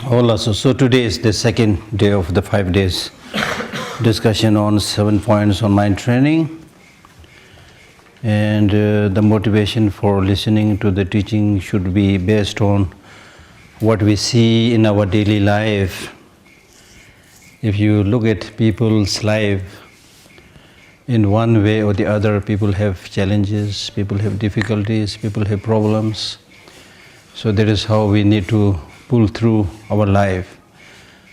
Hola, so today is the second day of the 5 days discussion on 7 points on mind training. And the motivation for listening to the teaching should be based on what we see in our daily life. If you look at people's life, in one way or the other, people have challenges, people have difficulties, people have problems. So that is how we need to pull through our life.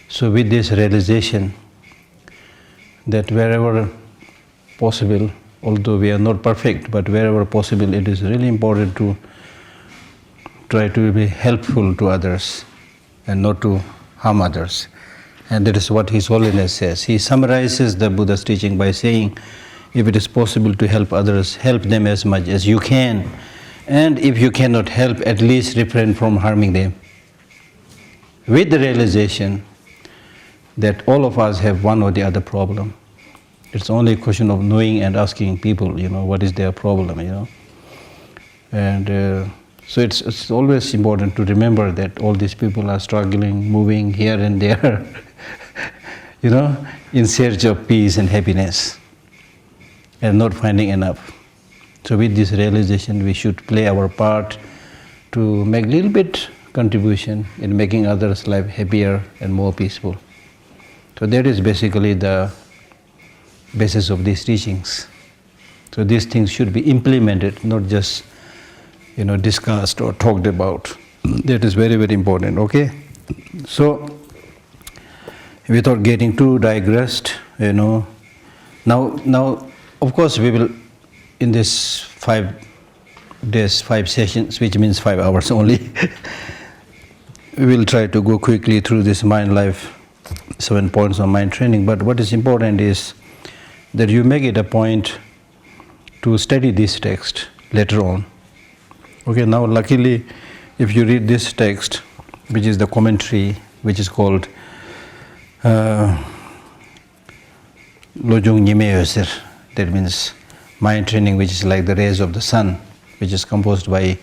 So with this realization that wherever possible, although we are not perfect, but wherever possible, it is really important to try to be helpful to others and not to harm others. And that is what His Holiness says. He summarizes the Buddha's teaching by saying, if it is possible to help others, help them as much as you can. And if you cannot help, at least refrain from harming them. With the realization that all of us have one or the other problem. It's only a question of knowing and asking people, what is their problem, And so it's always important to remember that all these people are struggling, moving here and there, in search of peace and happiness and not finding enough. So with this realization, we should play our part to make a little bit contribution in making others' life happier and more peaceful. So that is basically the basis of these teachings. So these things should be implemented, not just discussed or talked about. That is very, very important, okay? So without getting too digressed, now of course we will, in this 5 days, 5 sessions, which means 5 hours only, we will try to go quickly through this mind life 7 points on mind training. But what is important is that you make it a point to study this text later on. Okay, now luckily, if you read this text, which is the commentary, which is called Lojong Nyime, that means mind training, which is like the rays of the sun, which is composed by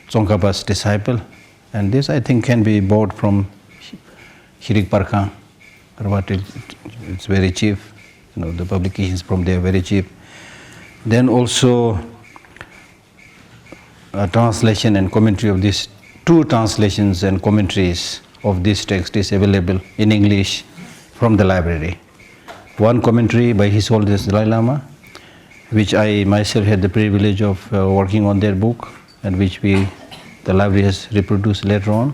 Tsongkhapa's disciple. And this, I think, can be bought from Hirik Parkha, but it's very cheap. The publications from there are very cheap. Then also a translation and commentary of these 2 translations and commentaries of this text is available in English from the library. One commentary by His Holiness Dalai Lama, which I myself had the privilege of working on their book, and which the library has reproduced later on.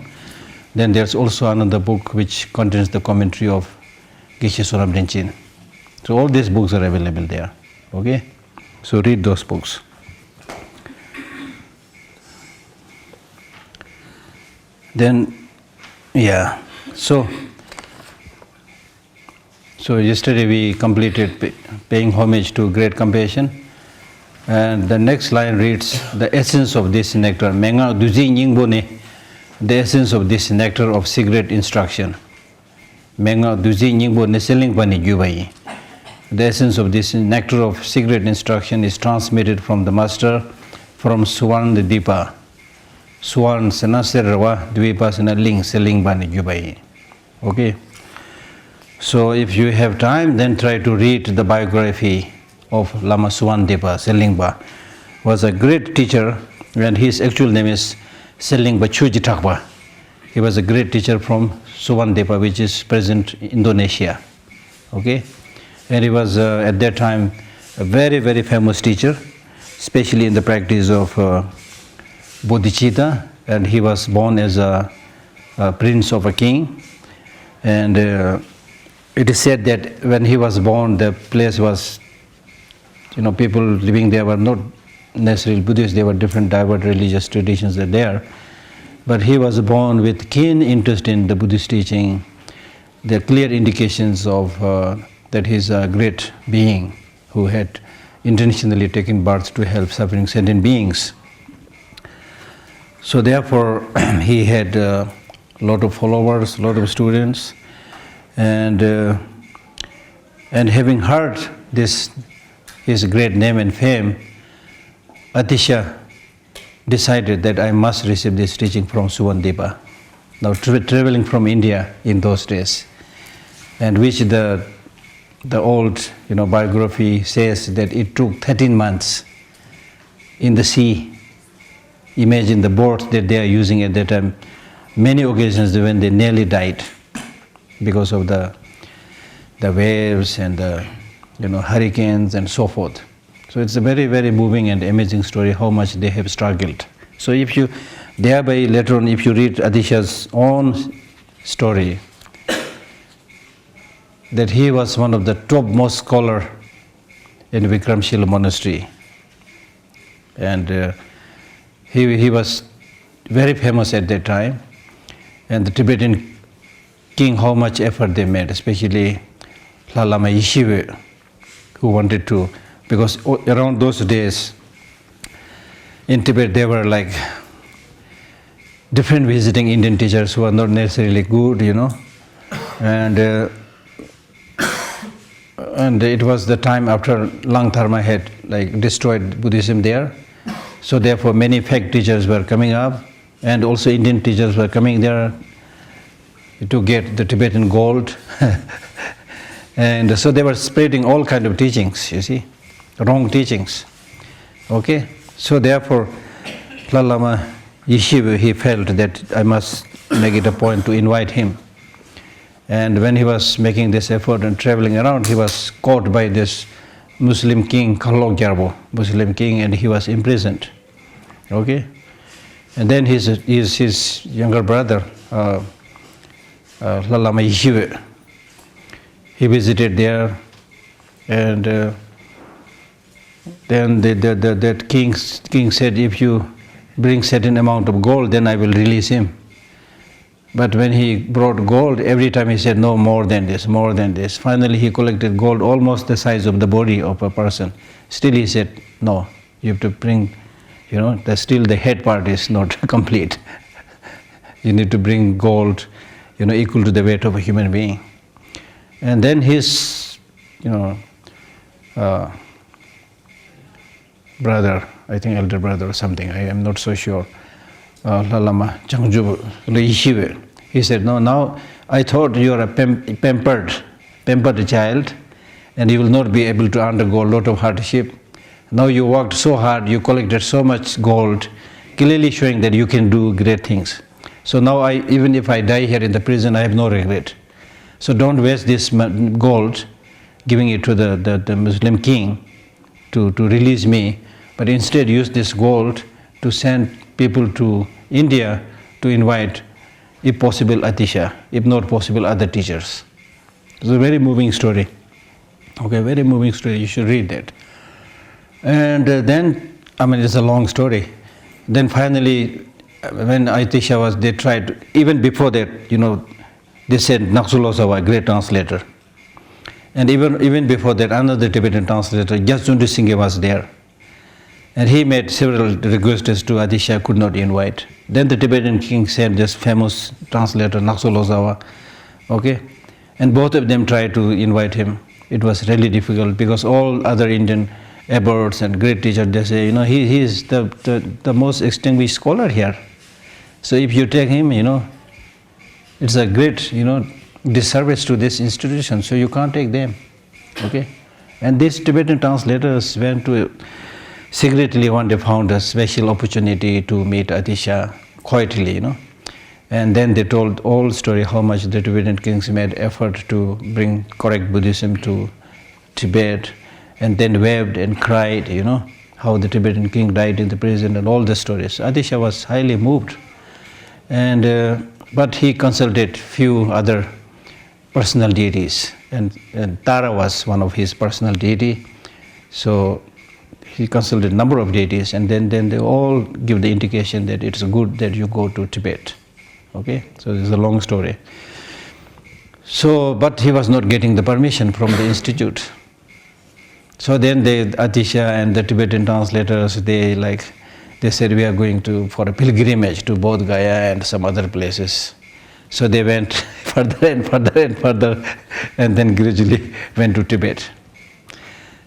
Then there's also another book which contains the commentary of Geshe Lhakdor. So all these books are available there. Okay? So read those books. Then, So yesterday we completed paying homage to great compassion. And the next line reads, the essence of this nectar, Menga Duji Nyingbone, the essence of this nectar of secret instruction. Menga Duji Nyingbone Seling Pani Jubai. The essence of this nectar of secret instruction is transmitted from the Master from Suwan the Dipa. Suwan Sanasirwa Dvipa Sanaling Seling Pani Jubai. Okay? So if you have time, then try to read the biography of Lama Suwandepa. Selingba was a great teacher, and his actual name is Selingba Chujitakba. He was a great teacher from Suwandepa, which is present Indonesia. Okay? And he was at that time a very, very famous teacher, especially in the practice of bodhicitta, and he was born as a prince of a king. And it is said that when he was born, the place was, people living there were not necessarily Buddhists, there were different diverse religious traditions that there. But he was born with keen interest in the Buddhist teaching. There are clear indications of that he is a great being who had intentionally taken birth to help suffering sentient beings. So therefore, he had a lot of followers, a lot of students, and having heard his great name and fame, Atisha decided that I must receive this teaching from Suwandepa. now traveling from India in those days, and which the old biography says that it took 13 months in the sea. Imagine the boat that they are using at that time. Many occasions when they nearly died because of the waves and the hurricanes and so forth. So it's a very, very moving and amazing story how much they have struggled. So if you thereby later on, if you read Adisha's own story, that he was one of the topmost scholar in Vikramshila monastery, and he was very famous at that time, and the Tibetan king, how much effort they made, especially Lama Yeshiva, who wanted to, because around those days in Tibet there were like different visiting Indian teachers who are not necessarily good, and it was the time after Langdharma had destroyed Buddhism there. So therefore many fake teachers were coming up, and also Indian teachers were coming there to get the Tibetan gold. And so they were spreading all kind of teachings, you see, wrong teachings. Okay? So therefore Lama Yeshiva, he felt that I must make it a point to invite him. And when he was making this effort and traveling around, he was caught by this Muslim king, Khalok Gyarbo, Muslim king, and he was imprisoned. Okay? And then his younger brother, Lama Yeshiva, he visited there, and then that king said, if you bring certain amount of gold, then I will release him. But when he brought gold, every time he said, no, more than this, more than this. Finally he collected gold almost the size of the body of a person. Still he said, no, you have to bring, still the head part is not complete. You need to bring gold, equal to the weight of a human being. And then his, brother, I think elder brother or something, I am not so sure, Lama Changju Yeshiva, he said, no, now I thought you are a pampered child, and you will not be able to undergo a lot of hardship. Now you worked so hard, you collected so much gold, clearly showing that you can do great things. So now even if I die here in the prison, I have no regret. So don't waste this gold, giving it to the Muslim king to release me, but instead use this gold to send people to India to invite, if possible, Atisha, if not possible, other teachers. It's a very moving story. Okay, very moving story. You should read that. And then, it's a long story. Then finally, when Atisha was, they tried, even before that, they said Naksulosawa, great translator. And even before that, another Tibetan translator, Gyatsundu Singhe, was there. And he made several requests to Atisha, could not invite. Then the Tibetan king sent this famous translator, Naksulosawa. Okay? And both of them tried to invite him. It was really difficult because all other Indian abbots and great teachers, they say, he is the most distinguished scholar here. So if you take him, it's a great, disservice to this institution, so you can't take them. Okay? And these Tibetan translators went to secretly one day found a special opportunity to meet Atisha quietly, And then they told all story how much the Tibetan kings made effort to bring correct Buddhism to Tibet, and then wept and cried, how the Tibetan king died in the prison and all the stories. Atisha was highly moved. And but he consulted few other personal deities, and Tara was one of his personal deity. So he consulted a number of deities, and then they all give the indication that it's good that you go to Tibet. Okay, so this is a long story. So, but he was not getting the permission from the institute. So then Atisha and the Tibetan translators, they said, we are going for a pilgrimage to Bodh Gaya and some other places. So they went further and further and further, and then gradually went to Tibet.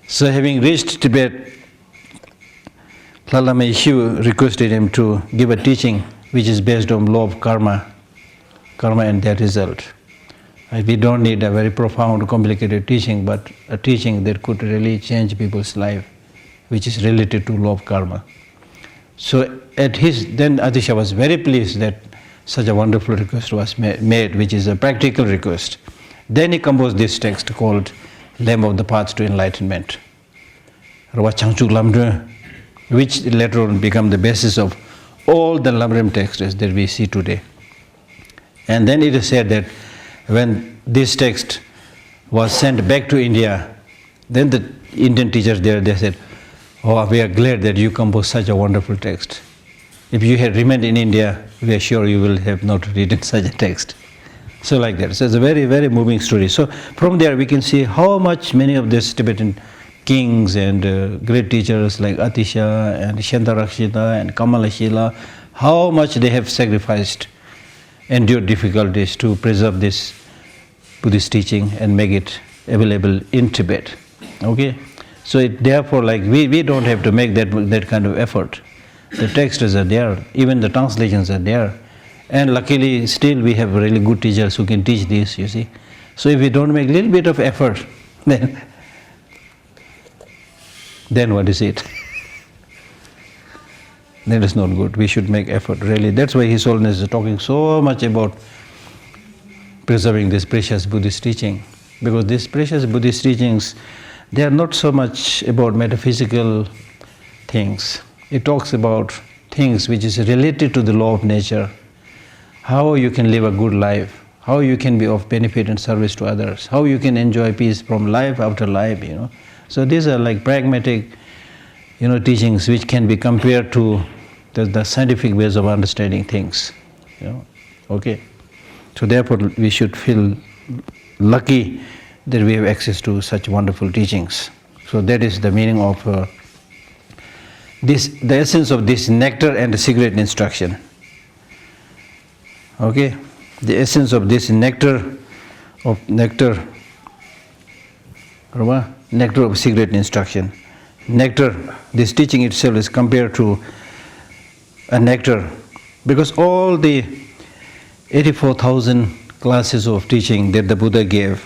So having reached Tibet, Lama Yeshiva requested him to give a teaching which is based on law of karma. karma and their result. We don't need a very profound, complicated teaching, but a teaching that could really change people's life, which is related to law of karma. So then Atisha was very pleased that such a wonderful request was made, which is a practical request. Then he composed this text called Lamp of the Path to Enlightenment, which later on became the basis of all the Lamrim texts that we see today. And then it is said that when this text was sent back to India, then the Indian teachers there, they said, "Oh, we are glad that you composed such a wonderful text. If you had remained in India, we are sure you will have not written such a text." So like that. So it's a very, very moving story. So from there we can see how much many of these Tibetan kings and great teachers like Atisha and Shantarakshita and Kamalashila, how much they have sacrificed, endured difficulties to preserve this Buddhist teaching and make it available in Tibet. Okay? So therefore, like we don't have to make that kind of effort. The texts are there, even the translations are there. And luckily, still we have really good teachers who can teach this, you see. So if we don't make a little bit of effort, then what is it? That is not good. We should make effort, really. That's why His Holiness is talking so much about preserving this precious Buddhist teaching. Because these precious Buddhist teachings, they are not so much about metaphysical things. It talks about things which is related to the law of nature, how you can live a good life, how you can be of benefit and service to others, how you can enjoy peace from life after life, you know. So these are like pragmatic, teachings which can be compared to the scientific ways of understanding things, Okay. So therefore we should feel lucky that we have access to such wonderful teachings. So that is the meaning of the essence of this nectar and the cigarette instruction. Okay, the essence of this nectar of cigarette instruction. Nectar, this teaching itself is compared to a nectar, because all the 84,000 classes of teaching that the Buddha gave,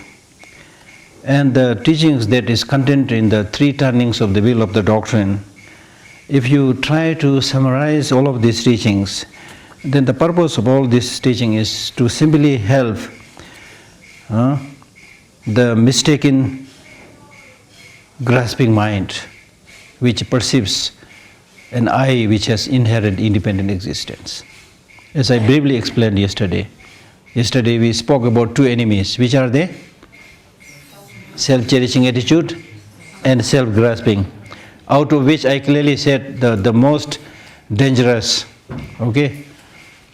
and the teachings that is contained in the three turnings of the wheel of the doctrine, if you try to summarize all of these teachings, then the purpose of all this teaching is to simply help the mistaken grasping mind which perceives an I which has inherent independent existence. As I briefly explained yesterday we spoke about two enemies. Which are they? Self-cherishing attitude and self-grasping, out of which I clearly said the most dangerous,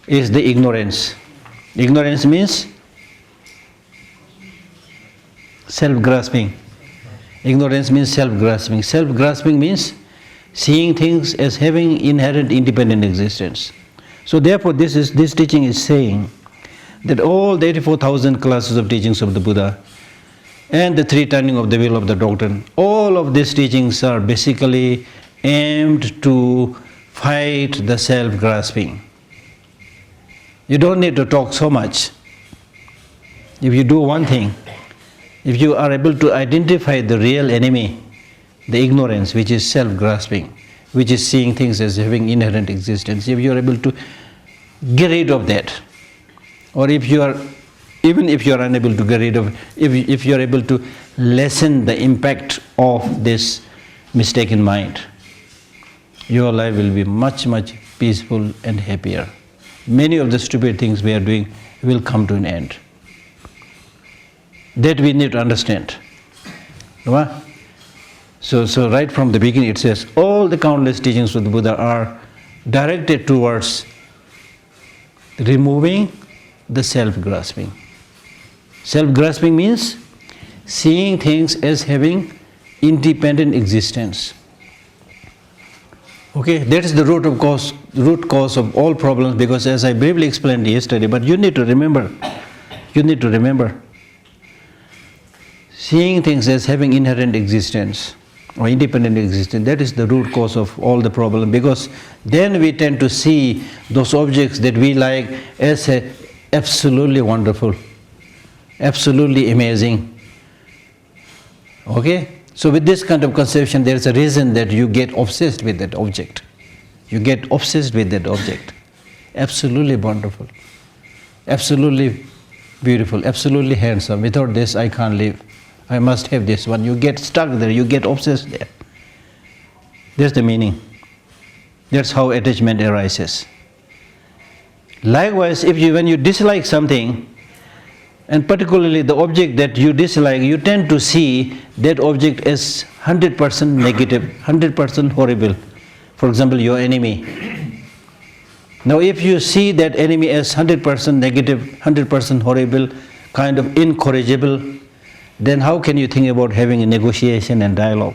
is the ignorance. Ignorance means self-grasping. Ignorance means self-grasping. Self-grasping means seeing things as having inherent independent existence. So therefore this teaching is saying that all the 84,000 classes of teachings of the Buddha and the three turning of the wheel of the doctrine, all of these teachings are basically aimed to fight the self-grasping. You don't need to talk so much. If you do one thing, if you are able to identify the real enemy, the ignorance, which is self-grasping, which is seeing things as having inherent existence, if you are able to get rid of that, or even if you are unable to get rid of, if you are able to lessen the impact of this mistaken mind, your life will be much, much peaceful and happier. Many of the stupid things we are doing will come to an end. That we need to understand. So right from the beginning it says all the countless teachings of the Buddha are directed towards removing the self-grasping. Self-grasping means seeing things as having independent existence. That is the root cause of all problems, because as I briefly explained yesterday, but you need to remember, seeing things as having inherent existence or independent existence, that is the root cause of all the problem, because then we tend to see those objects that we like as absolutely wonderful, absolutely amazing. Okay? So with this kind of conception, there is a reason that you get obsessed with that object. You get obsessed with that object. Absolutely wonderful, absolutely beautiful, absolutely handsome. Without this, I can't live. I must have this one. You get stuck there, you get obsessed there. That's the meaning. That's how attachment arises. Likewise, when you dislike something, and particularly the object that you dislike, you tend to see that object as 100% negative, 100% horrible. For example, your enemy. Now if you see that enemy as 100% negative, 100% horrible, kind of incorrigible, then how can you think about having a negotiation and dialogue?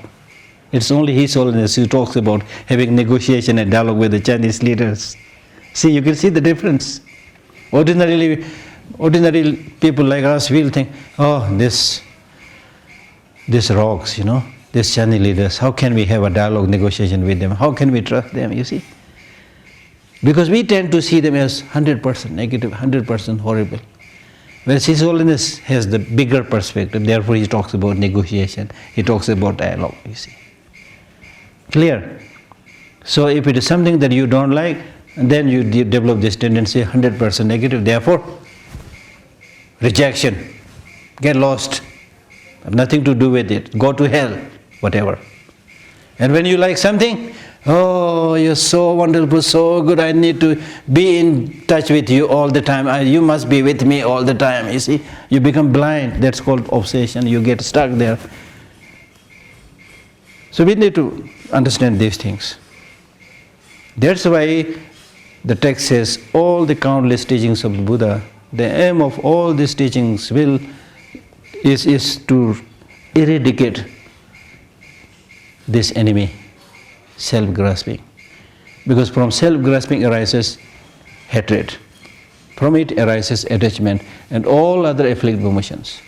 It's only His Holiness who talks about having negotiation and dialogue with the Chinese leaders. See, you can see the difference. Ordinary people like us will think, oh, this rocks, these Chinese leaders. How can we have a dialogue, negotiation with them? How can we trust them, you see? Because we tend to see them as 100% negative, 100% horrible. Whereas His Holiness has the bigger perspective, therefore He talks about negotiation, He talks about dialogue, you see. Clear? So if it is something that you don't like, then you develop this tendency 100% negative, therefore rejection, get lost, have nothing to do with it, go to hell, whatever. And when you like something, oh, you're so wonderful, so good, I need to be in touch with you all the time, you must be with me all the time, you see. You become blind, that's called obsession, you get stuck there. So we need to understand these things. That's why the text says, all the countless teachings of the Buddha, the aim of all these teachings is to eradicate this enemy, self-grasping. Because from self-grasping arises hatred. From it arises attachment and all other afflictive emotions.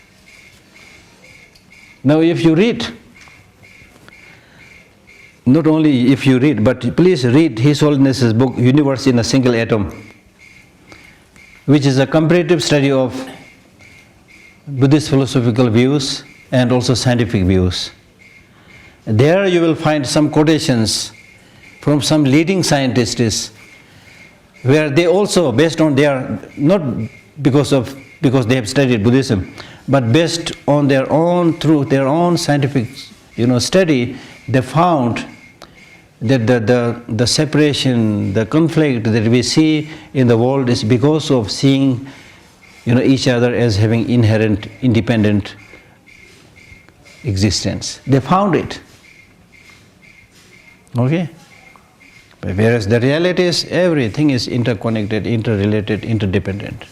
Now if you read, not only if you read, but please read His Holiness's book, Universe in a Single Atom, which is a comparative study of Buddhist philosophical views and also scientific views. There you will find some quotations from some leading scientists where they also, based on their, not because they have studied Buddhism, but based on their own truth, their own scientific study, they found that the separation, the conflict that we see in the world is because of seeing each other as having inherent, independent existence. They found it. Okay? But whereas the reality is everything is interconnected, interrelated, interdependent.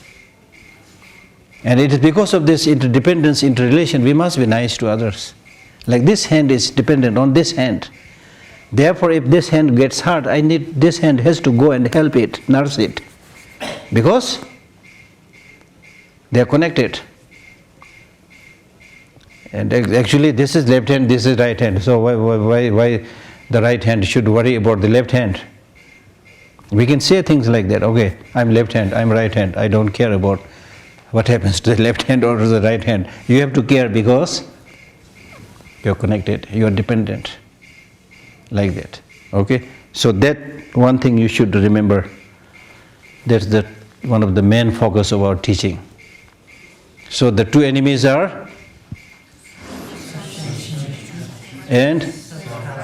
And it is because of this interdependence, interrelation, we must be nice to others. Like this hand is dependent on this hand. Therefore, if this hand gets hurt, this hand has to go and help it, nurse it. Because they are connected. And actually this is left hand, this is right hand. So why the right hand should worry about the left hand? We can say things like that, okay, I'm left hand, I'm right hand, I don't care about what happens to the left hand or to the right hand. You have to care because you're connected, you're dependent, like that. Okay? So that one thing you should remember, that's one of the main focus of our teaching. So the two enemies are and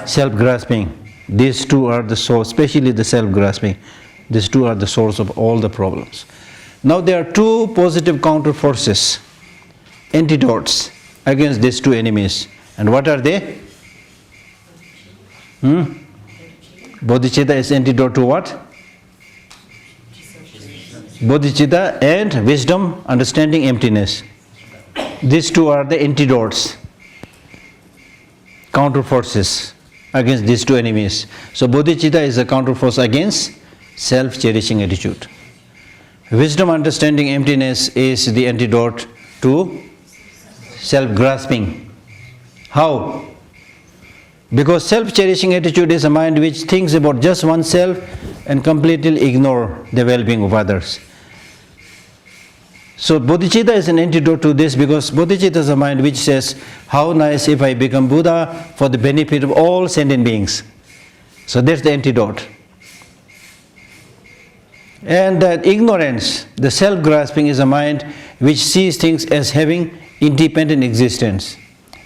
self-grasping. These two are the source, especially the self-grasping. These two are the source of all the problems. Now there are two positive counter forces, antidotes against these two enemies. And what are they? Bodhicitta is antidote to what? Bodhicitta and wisdom, understanding, emptiness. These two are the antidotes, counter forces against these two enemies. So bodhicitta is a counter force against self-cherishing attitude. Wisdom, understanding, emptiness is the antidote to self-grasping. How? Because self-cherishing attitude is a mind which thinks about just oneself and completely ignore the well-being of others. So bodhicitta is an antidote to this, because bodhicitta is a mind which says, how nice if I become Buddha for the benefit of all sentient beings. So that's the antidote. And that ignorance, the self-grasping, is a mind which sees things as having independent existence.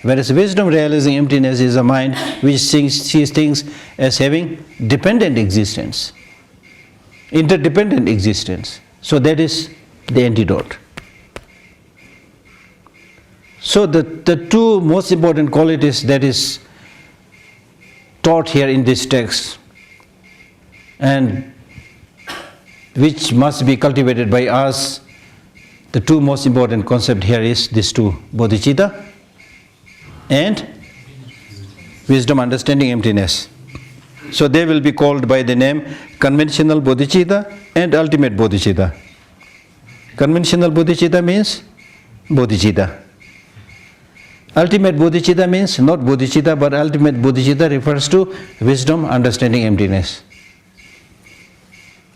Whereas wisdom realizing emptiness is a mind which sees things as having dependent existence, interdependent existence. So that is the antidote. So the two most important qualities that is taught here in this text, and which must be cultivated by us, the two most important concepts here is these two: bodhicitta and wisdom understanding emptiness. So they will be called by the name conventional bodhicitta and ultimate bodhicitta. Conventional bodhicitta means bodhicitta. Ultimate bodhicitta means not bodhicitta, but ultimate bodhicitta refers to wisdom understanding emptiness.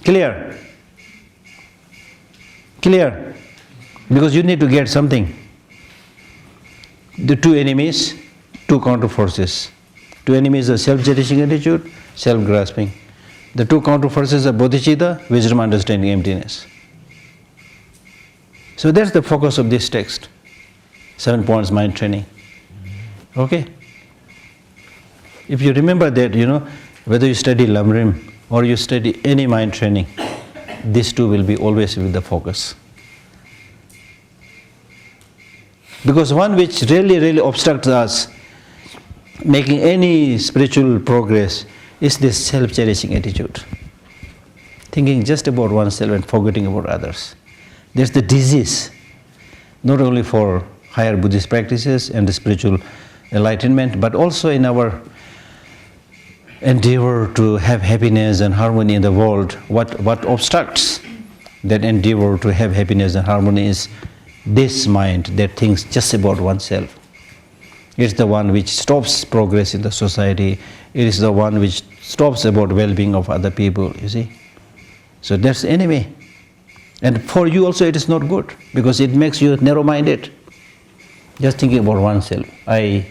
Clear? Clear? Because you need to get something. The two enemies, two counter forces. Two enemies are self-cherishing attitude, self-grasping. The two counter forces are bodhicitta, wisdom understanding emptiness. So that's the focus of this text. 7 points mind training. Okay? If you remember that, whether you study Lamrim or you study any mind training, these two will be always with the focus. Because one which really obstructs us making any spiritual progress is this self-cherishing attitude. Thinking just about oneself and forgetting about others. There's the disease, not only for higher Buddhist practices and the spiritual enlightenment, but also in our endeavor to have happiness and harmony in the world. What obstructs that endeavor to have happiness and harmony is this mind that thinks just about oneself. It's the one which stops progress in the society. It is the one which stops about well-being of other people, you see. So that's the enemy. And for you also it is not good, because it makes you narrow-minded. Just thinking about oneself, I.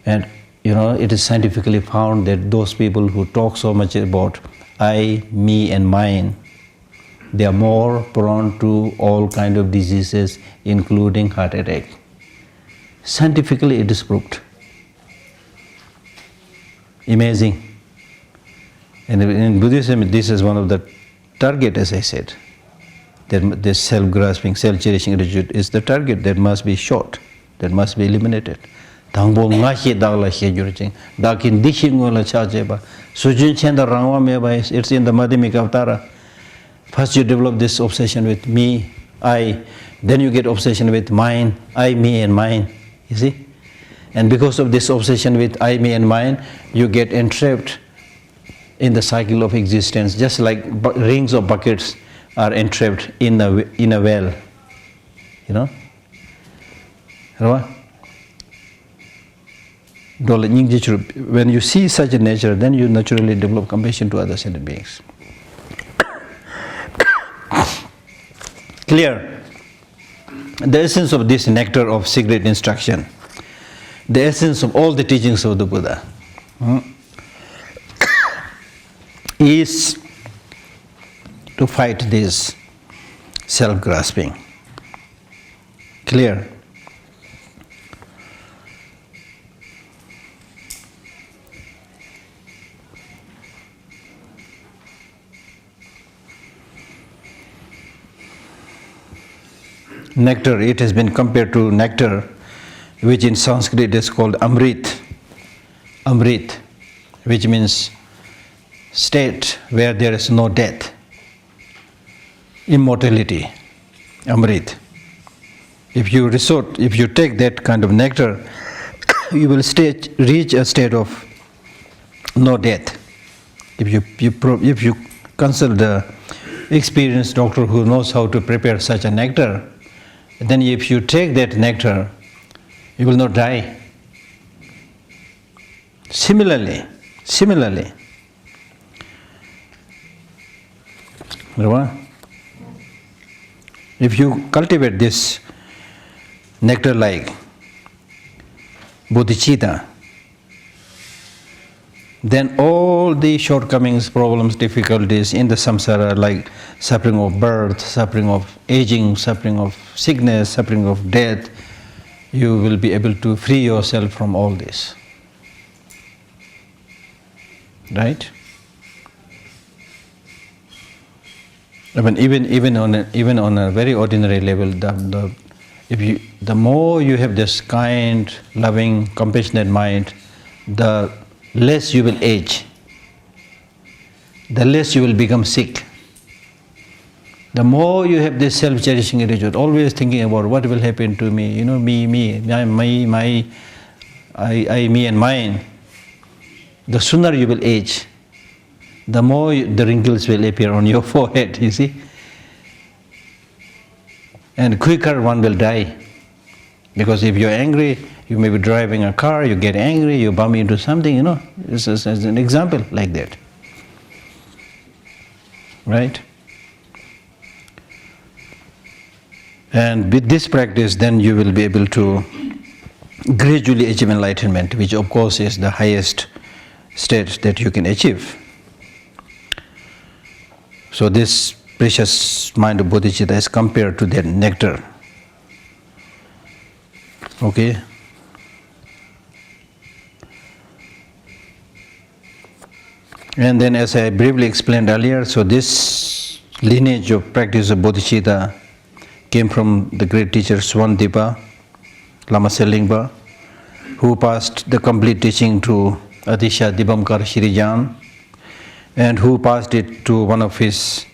And it is scientifically found that those people who talk so much about I, me and mine, they are more prone to all kind of diseases, including heart attack. Scientifically it is proved. Amazing. And in Buddhism, this is one of the target, as I said. That this self-grasping, self-cherishing attitude is the target that must be shot, that must be eliminated. It's in the Madhyamika Avtara. First you develop this obsession with me, I, then you get obsession with mine, I, me and mine, you see. And because of this obsession with I, me and mine, you get entrapped in the cycle of existence, just like rings of buckets are entrapped in a well, When you see such a nature, then you naturally develop compassion to other sentient beings. Clear? The essence of this nectar of secret instruction, the essence of all the teachings of the Buddha, is to fight this self-grasping. Clear? Nectar, it has been compared to nectar, which in Sanskrit is called Amrit. Amrit, which means state where there is no death. Immortality. Amrit. If you take that kind of nectar, you will reach a state of no death. If you consult the experienced doctor who knows how to prepare such a nectar, then if you take that nectar, you will not die. Similarly, If you cultivate this nectar-like bodhicitta, then all the shortcomings, problems, difficulties in the samsara, like suffering of birth, suffering of aging, suffering of sickness, suffering of death, you will be able to free yourself from all this. Right? I mean, even on a very ordinary level, the more you have this kind, loving, compassionate mind, the less you will age, the less you will become sick. The more you have this self-cherishing attitude, always thinking about what will happen to me, me, I, me and mine, the sooner you will age, the more the wrinkles will appear on your forehead, you see. And quicker one will die. Because if you're angry, you may be driving a car, you get angry, you bump into something, This is as an example like that. Right? And with this practice, then you will be able to gradually achieve enlightenment, which of course is the highest state that you can achieve. So this precious mind of bodhicitta is compared to that nectar. Okay? And then, as I briefly explained earlier, so this lineage of practice of bodhicitta came from the great teacher Swandipa, Lama Selingpa, who passed the complete teaching to Atisha Dibamkar Shirijan, and who passed it to one of his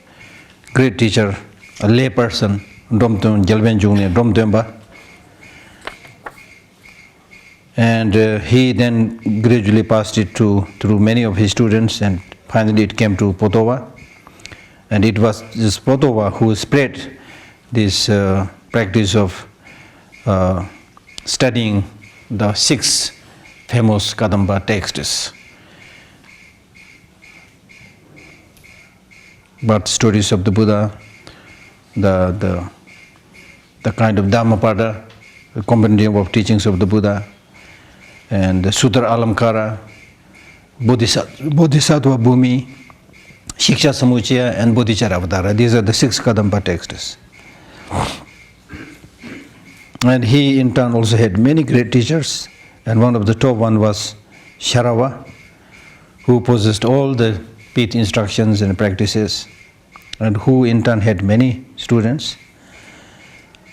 great teacher, a lay person, Domtum Jalvenjung Domdemba. And he then gradually passed it through many of his students, and finally it came to Potova. And it was this Potova who spread this practice of studying the 6 famous Kadamba texts. Birth stories of the Buddha, the kind of Dhammapada, the compendium of teachings of the Buddha, and the Sutra Alamkara, Bodhisattva Bhumi, Shiksha Samuchaya, and Bodhicharya Avatara. These are the 6 Kadamba texts. And he in turn also had many great teachers, and one of the top one was Sharava, who possessed all the pith instructions and practices, and who in turn had many students,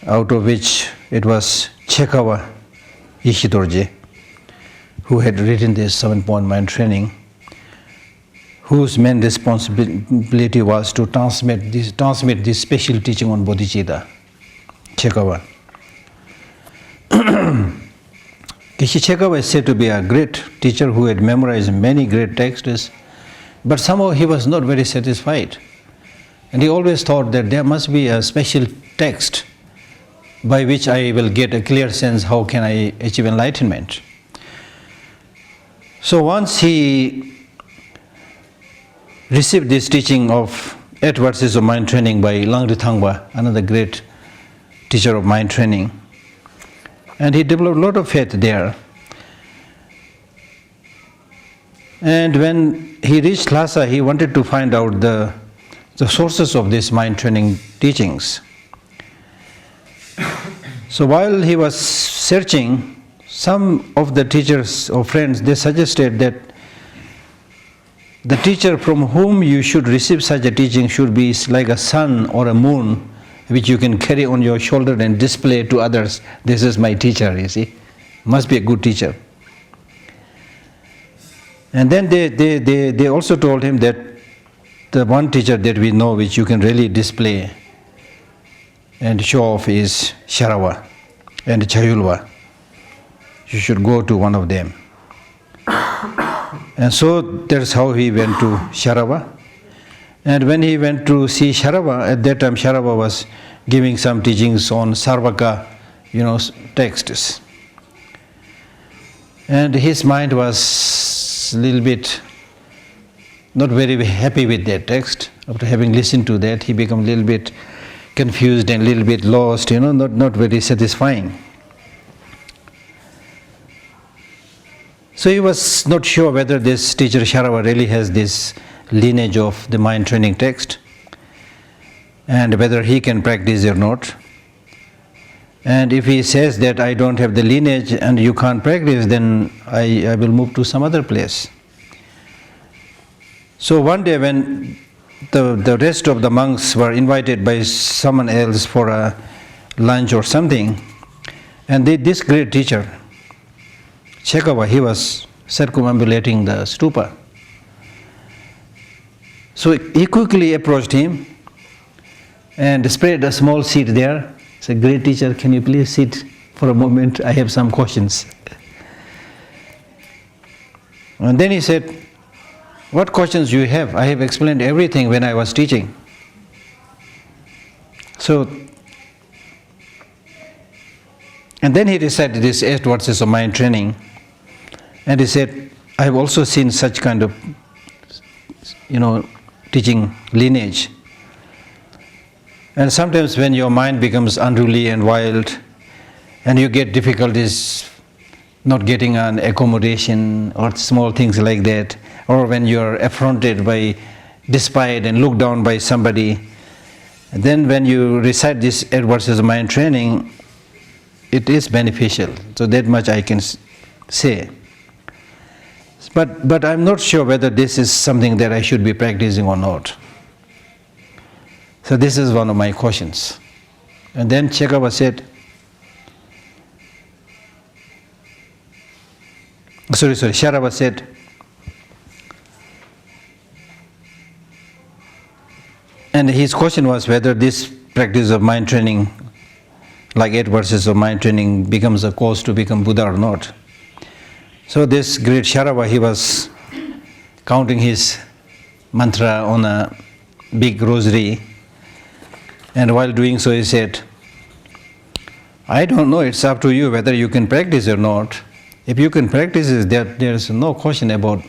out of which it was Chekawa Ishidorje, who had written this 7-point mind training, whose main responsibility was to transmit this special teaching on bodhicitta, Chekawa. Geshe Chekawa is said to be a great teacher who had memorized many great texts, but somehow he was not very satisfied. And he always thought that there must be a special text by which I will get a clear sense how can I achieve enlightenment. So once he received this teaching of 8 verses of mind training by Langri Thangpa, another great teacher of mind training, and he developed a lot of faith there. And when he reached Lhasa, he wanted to find out the sources of these mind training teachings. So while he was searching, some of the teachers or friends, they suggested that the teacher from whom you should receive such a teaching should be like a sun or a moon, which you can carry on your shoulder and display to others. This is my teacher, you see. Must be a good teacher. And then they also told him that the one teacher that we know which you can really display and show off is Sharava and Chayulva. You should go to one of them. And so that's how he went to Sharava. And when he went to see Sharava, at that time Sharava was giving some teachings on Sarvaka, texts. And his mind was a little bit not very happy with that text. After having listened to that, he became a little bit confused and a little bit lost, not very satisfying. So he was not sure whether this teacher Chekawa really has this lineage of the mind training text and whether he can practice or not. And if he says that I don't have the lineage and you can't practice, then I will move to some other place. So one day when the rest of the monks were invited by someone else for a lunch or something, and this great teacher, Chekawa, he was circumambulating the stupa. So he quickly approached him and spread a small seat there. Said, "Great teacher, can you please sit for a moment? I have some questions." And then he said, "What questions do you have? I have explained everything when I was teaching." And then he recited this 8 verses of mind training. And he said, "I have also seen such kind of, teaching lineage. And sometimes when your mind becomes unruly and wild, and you get difficulties not getting an accommodation or small things like that, or when you are affronted by, despised and looked down by somebody, then when you recite this 8 verses of mind training, it is beneficial. So that much I can say. But I'm not sure whether this is something that I should be practicing or not. So this is one of my questions." And then Chekawa said, Chekawa said, and his question was whether this practice of mind training, like 8 verses of mind training, becomes a cause to become Buddha or not. So this great Chekawa, he was counting his mantra on a big rosary, and while doing so he said, "I don't know, it's up to you whether you can practice or not. If you can practice it, there's no question about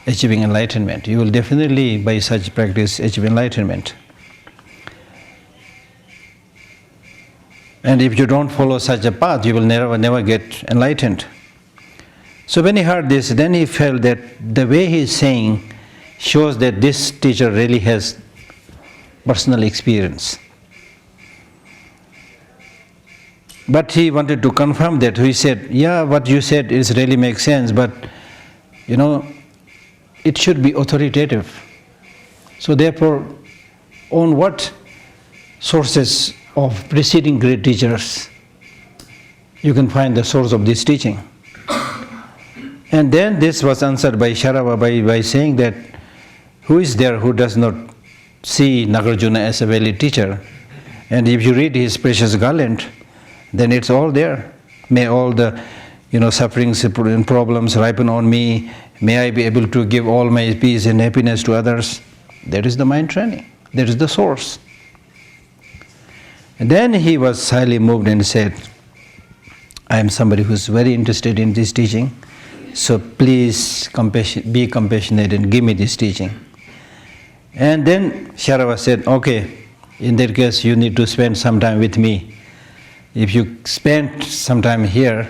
achieving enlightenment. You will definitely, by such practice, achieve enlightenment. And if you don't follow such a path, you will never get enlightened." So when he heard this, then he felt that the way he is saying shows that this teacher really has personal experience. But he wanted to confirm that. He said, "Yeah, what you said really makes sense, but it should be authoritative. So therefore, on what sources of preceding great teachers you can find the source of this teaching?" And then this was answered by Chekawa by saying that who is there who does not see Nagarjuna as a valid teacher? And if you read his precious garland, then it's all there. "May all the sufferings and problems ripen on me. May I be able to give all my peace and happiness to others." That is the mind training. That is the source. And then he was highly moved and said, "I am somebody who is very interested in this teaching, so please be compassionate and give me this teaching." And then Chekawa said, "Okay, in that case you need to spend some time with me. If you spend some time here,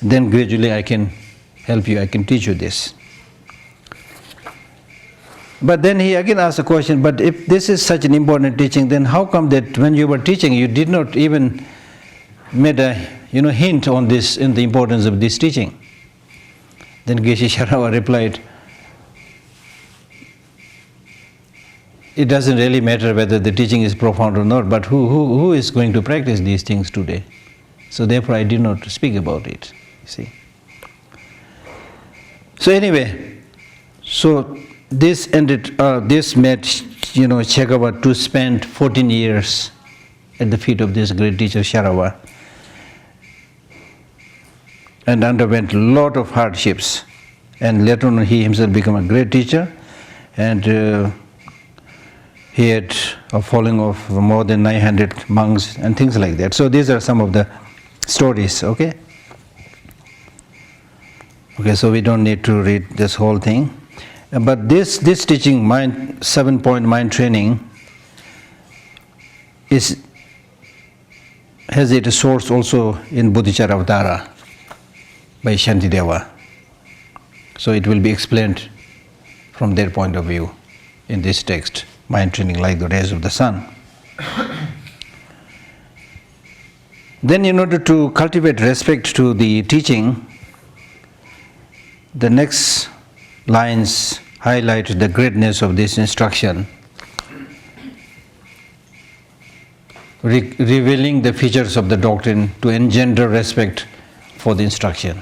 then gradually I can help you, I can teach you this." But then he again asked a question, "But if this is such an important teaching, then how come that when you were teaching you did not even made a hint on this, in the importance of this teaching?" Then Geshe Lhakdor replied, "It doesn't really matter whether the teaching is profound or not, but who is going to practice these things today? So therefore I did not speak about it." See. So anyway, so this ended. This made Chekawa to spend 14 years at the feet of this great teacher Chekawa, and underwent a lot of hardships. And later on, he himself became a great teacher, and he had a following of more than 900 monks and things like that. So these are some of the stories. Okay. So we don't need to read this whole thing. But this teaching, 7-point mind training, has its source also in Bodhicharyavatara by Shantideva. So it will be explained from their point of view in this text, mind training like the rays of the sun. Then in order to cultivate respect to the teaching, the next lines highlight the greatness of this instruction, revealing the features of the doctrine to engender respect for the instruction.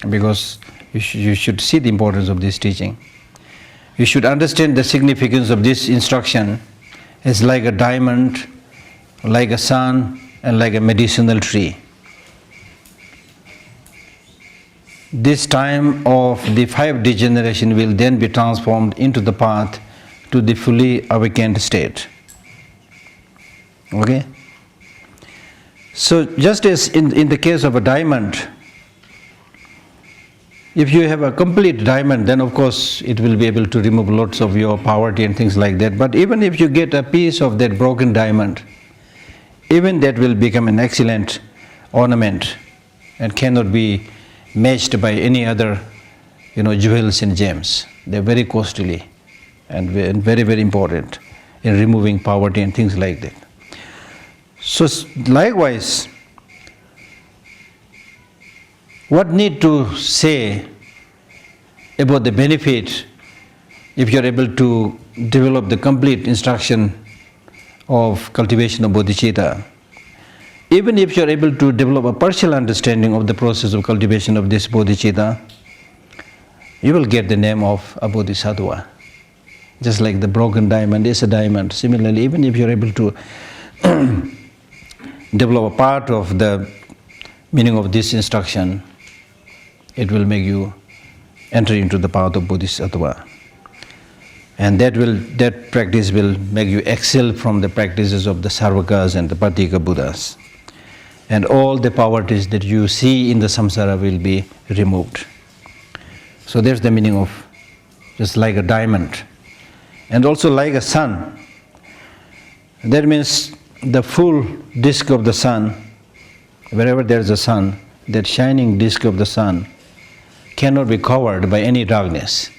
Because you should see the importance of this teaching. You should understand the significance of this instruction as like a diamond, like a sun, and like a medicinal tree. This time of the 5 degeneration will then be transformed into the path to the fully awakened state. Okay? So just as in the case of a diamond, if you have a complete diamond, then of course it will be able to remove lots of your poverty and things like that. But even if you get a piece of that broken diamond, even that will become an excellent ornament and cannot be matched by any other, jewels and gems. They're very costly and very, very important in removing poverty and things like that. So likewise, what need to say about the benefit if you are able to develop the complete instruction of cultivation of bodhicitta? Even if you are able to develop a partial understanding of the process of cultivation of this bodhicitta, you will get the name of a bodhisattva. Just like the broken diamond is a diamond. Similarly, even if you are able to develop a part of the meaning of this instruction, it will make you enter into the path of bodhisattva. And that practice will make you excel from the practices of the Sarvakas and the Patika Buddhas. And all the poverties that you see in the samsara will be removed. So there's the meaning of just like a diamond. And also like a sun. That means the full disk of the sun, wherever there's a sun, that shining disk of the sun cannot be covered by any darkness.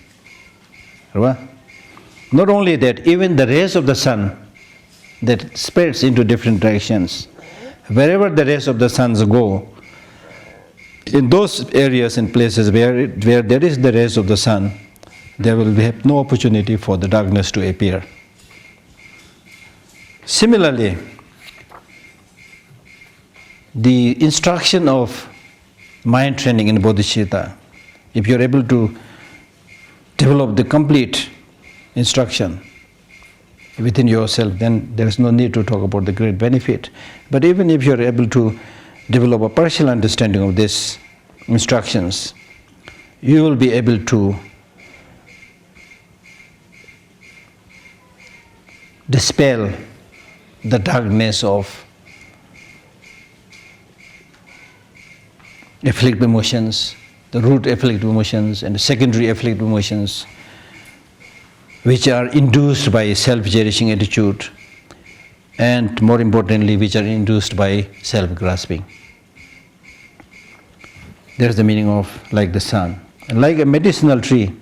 Right? Not only that, even the rays of the sun that spreads into different directions, wherever the rays of the suns go, in those areas and places where there is the rays of the sun, there will be no opportunity for the darkness to appear. Similarly, the instruction of mind training in bodhicitta, if you are able to develop the complete instruction within yourself, then there is no need to talk about the great benefit. But even if you are able to develop a partial understanding of these instructions, you will be able to dispel the darkness of afflictive emotions, the root afflictive emotions and the secondary afflictive emotions, which are induced by self-cherishing attitude, and more importantly, which are induced by self-grasping. There's the meaning of like the sun. And like a medicinal tree,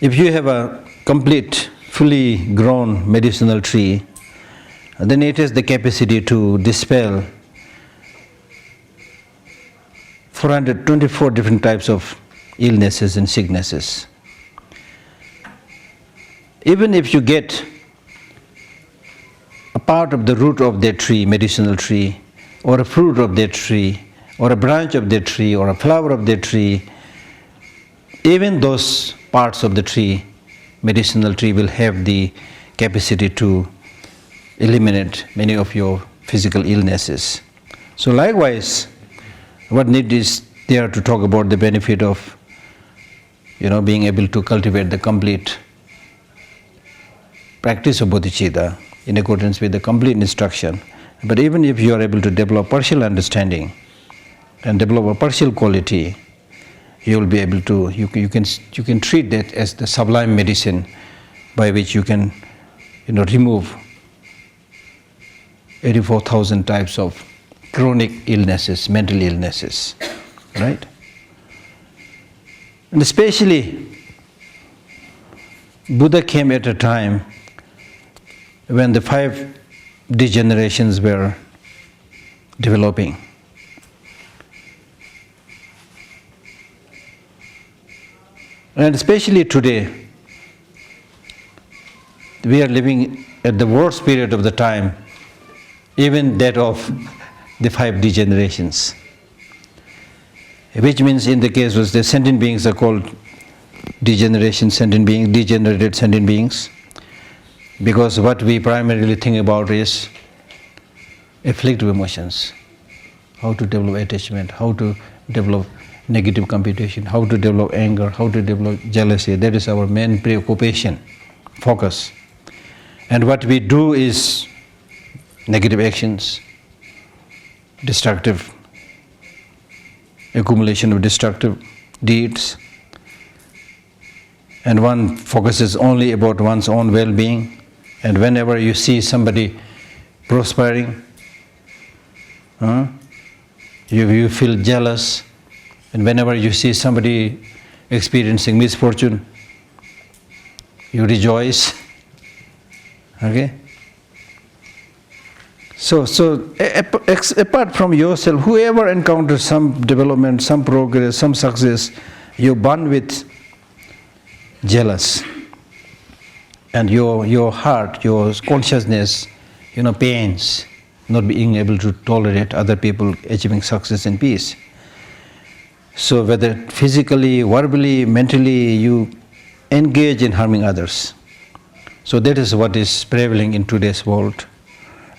if you have a complete, fully grown medicinal tree, then it has the capacity to dispel 424 different types of illnesses and sicknesses. Even if you get a part of the root of that tree, medicinal tree, or a fruit of that tree, or a branch of that tree, or a flower of that tree, even those parts of the tree, medicinal tree, will have the capacity to eliminate many of your physical illnesses. So likewise, what need is there to talk about the benefit of being able to cultivate the complete practice of bodhicitta in accordance with the complete instruction. But even if you are able to develop partial understanding and develop a partial quality, you will be able to, you can treat that as the sublime medicine by which you can remove 84,000 types of chronic illnesses, mental illnesses, right? And especially, Buddha came at a time when the 5 degenerations were developing. And especially today, we are living at the worst period of the time, even that of the 5 degenerations. Which means in the case was the sentient beings are called degeneration sentient beings, degenerated sentient beings, because what we primarily think about is afflictive emotions, how to develop attachment, how to develop negative computation, how to develop anger, how to develop jealousy. That is our main preoccupation, focus. And what we do is negative actions, destructive accumulation of destructive deeds, and one focuses only about one's own well-being. And whenever you see somebody prospering, you feel jealous. And whenever you see somebody experiencing misfortune, you rejoice. Okay? So apart from yourself, whoever encounters some development, some progress, some success, you burn with jealous. And your heart, your consciousness, pains, not being able to tolerate other people achieving success and peace. So whether physically, verbally, mentally, you engage in harming others. So that is what is prevailing in today's world.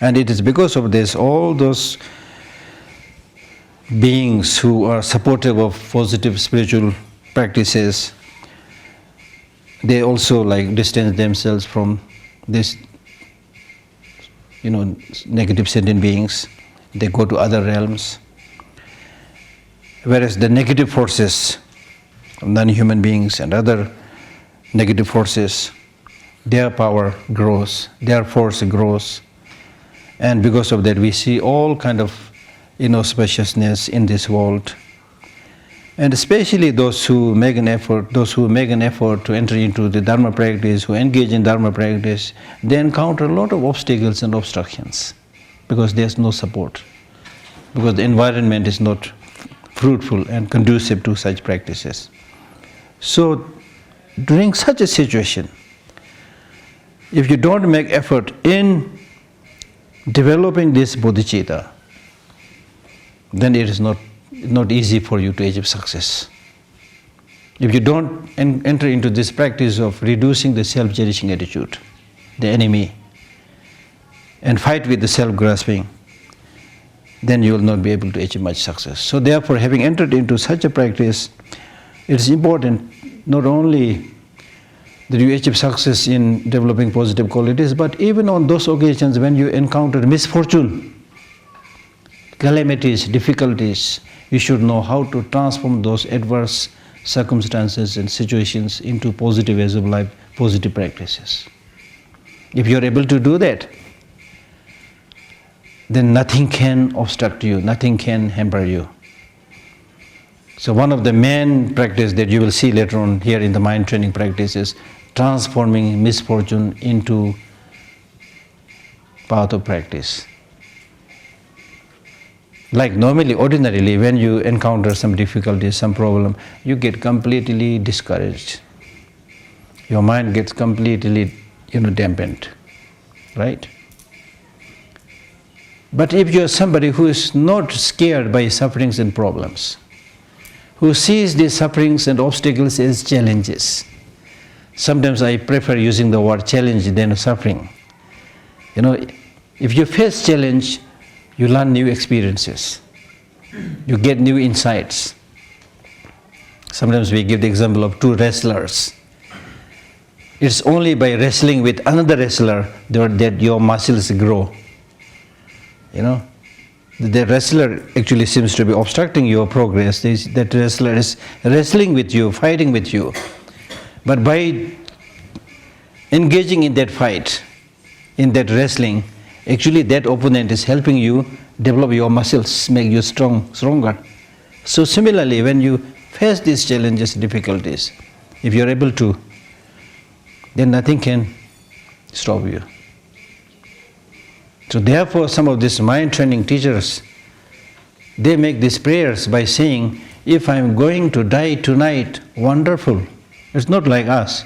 And it is because of this, all those beings who are supportive of positive spiritual practices, they also distance themselves from this, negative sentient beings. They go to other realms. Whereas the negative forces, non-human beings and other negative forces, their power grows, their force grows. And because of that, we see all kind of inauspiciousness in this world. And especially those who make an effort to enter into the Dharma practice, who engage in Dharma practice, they encounter a lot of obstacles and obstructions because there's no support, because the environment is not fruitful and conducive to such practices. So during such a situation, if you don't make effort in developing this bodhicitta, then it is not easy for you to achieve success. If you don't enter into this practice of reducing the self-cherishing attitude, the enemy, and fight with the self-grasping, then you will not be able to achieve much success. So therefore, having entered into such a practice, it is important not only that you achieve success in developing positive qualities, but even on those occasions when you encounter misfortune, calamities, difficulties, you should know how to transform those adverse circumstances and situations into positive ways of life, positive practices. If you are able to do that, then nothing can obstruct you, nothing can hamper you. So one of the main practice that you will see later on here in the mind training practice is transforming misfortune into path of practice. Like normally, ordinarily, when you encounter some difficulty, some problem, you get completely discouraged. Your mind gets completely, dampened, right? But if you are somebody who is not scared by sufferings and problems, who sees these sufferings and obstacles as challenges, sometimes I prefer using the word challenge than suffering. If you face challenge, you learn new experiences. You get new insights. Sometimes we give the example of 2 wrestlers. It's only by wrestling with another wrestler that your muscles grow. The wrestler actually seems to be obstructing your progress. That wrestler is wrestling with you, fighting with you. But by engaging in that fight, in that wrestling, Actually, that opponent is helping you develop your muscles, make you stronger. So similarly, when you face these challenges, difficulties, if you're able to, then nothing can stop you. So therefore, some of these mind training teachers, they make these prayers by saying, if I'm going to die tonight, wonderful. It's not like us.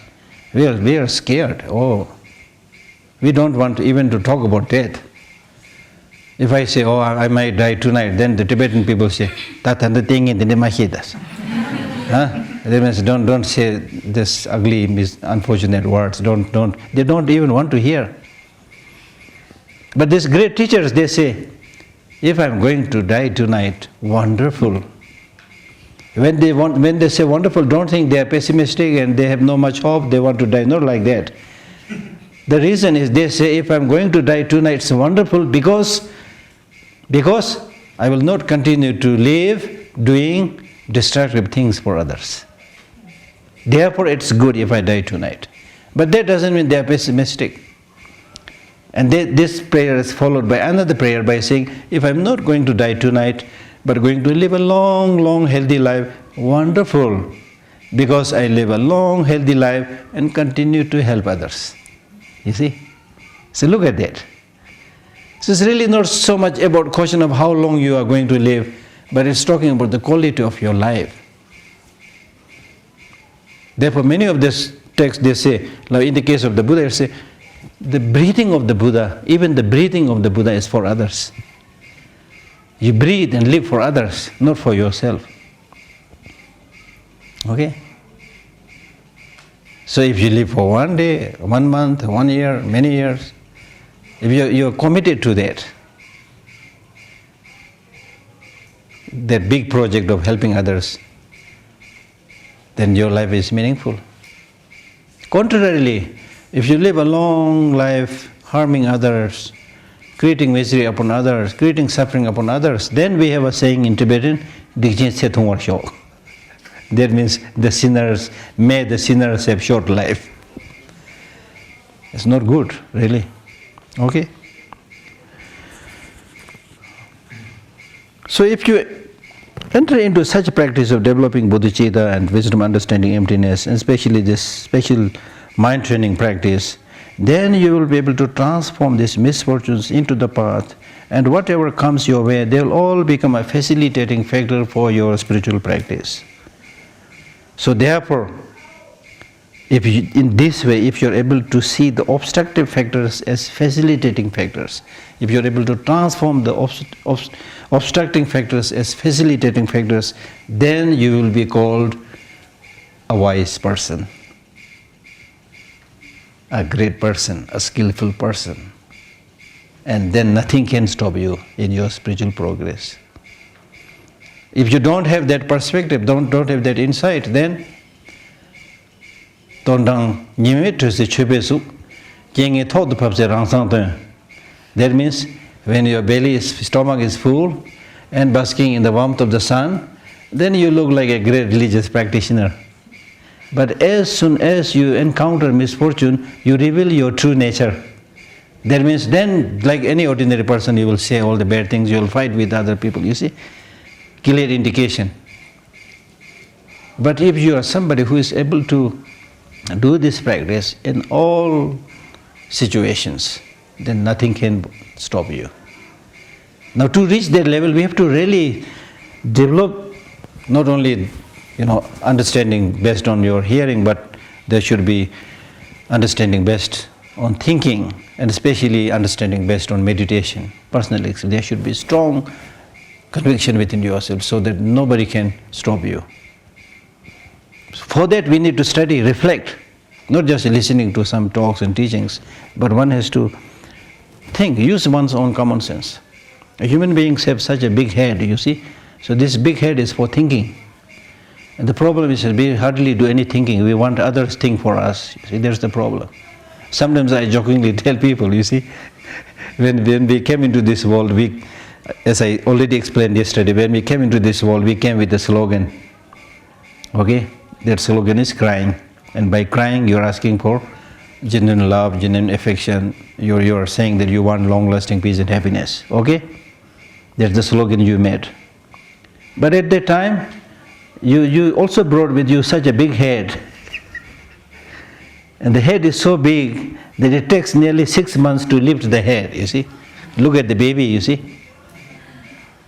We are scared. Oh, we don't want even to talk about death. If I say, oh, I might die tonight, then the Tibetan people say, Tata the thing in the Nemahidas. They means don't say this ugly, unfortunate words. Don't. They don't even want to hear. But these great teachers, they say, if I'm going to die tonight, wonderful. When they say wonderful, don't think they are pessimistic and they have no much hope, they want to die. Not like that. The reason is they say, if I'm going to die tonight, it's wonderful because I will not continue to live doing destructive things for others. Therefore, it's good if I die tonight. But that doesn't mean they are pessimistic. And this prayer is followed by another prayer by saying, if I'm not going to die tonight, but going to live a long, long, healthy life, wonderful, because I live a long, healthy life and continue to help others. You see? So look at that. So it's really not so much about question of how long you are going to live, but it's talking about the quality of your life. Therefore, many of these texts, they say, like in the case of the Buddha, they say, the breathing of the Buddha, even the breathing of the Buddha is for others. You breathe and live for others, not for yourself. Okay? So if you live for 1 day, 1 month, 1 year, many years, if you're committed to that big project of helping others, then your life is meaningful. Contrarily, if you live a long life harming others, creating misery upon others, creating suffering upon others, then we have a saying in Tibetan, that means may the sinners have short life. It's not good, really. Okay? So if you enter into such a practice of developing bodhicitta and wisdom, understanding emptiness, and especially this special mind training practice, then you will be able to transform these misfortunes into the path, and whatever comes your way, they will all become a facilitating factor for your spiritual practice. So therefore, in this way, if you're able to see the obstructive factors as facilitating factors, if you're able to transform the obstructing factors as facilitating factors, then you will be called a wise person, a great person, a skillful person. And then nothing can stop you in your spiritual progress. If you don't have that perspective, don't have that insight, then that means when your stomach is full and basking in the warmth of the sun, then you look like a great religious practitioner. But as soon as you encounter misfortune, you reveal your true nature. That means then, like any ordinary person, you will say all the bad things, you will fight with other people, you see. Clear indication. But if you are somebody who is able to do this practice in all situations, then nothing can stop you. Now to reach that level, we have to really develop not only understanding based on your hearing, but there should be understanding based on thinking, and especially understanding based on meditation, personal experience. There should be strong conviction within yourself so that nobody can stop you. For that we need to study, reflect, not just listening to some talks and teachings, but one has to think, use one's own common sense. Human beings have such a big head, you see, so this big head is for thinking. And the problem is that we hardly do any thinking, we want others think for us. You see, there's the problem. Sometimes I jokingly tell people, you see, when we came into this world, as I already explained yesterday, when we came into this world, we came with a slogan. Okay? That slogan is crying. And by crying, you're asking for genuine love, genuine affection, You're saying that you want long-lasting peace and happiness. Okay? That's the slogan you made. But at that time, you also brought with you such a big head. And the head is so big that it takes nearly 6 months to lift the head, you see. Look at the baby, you see.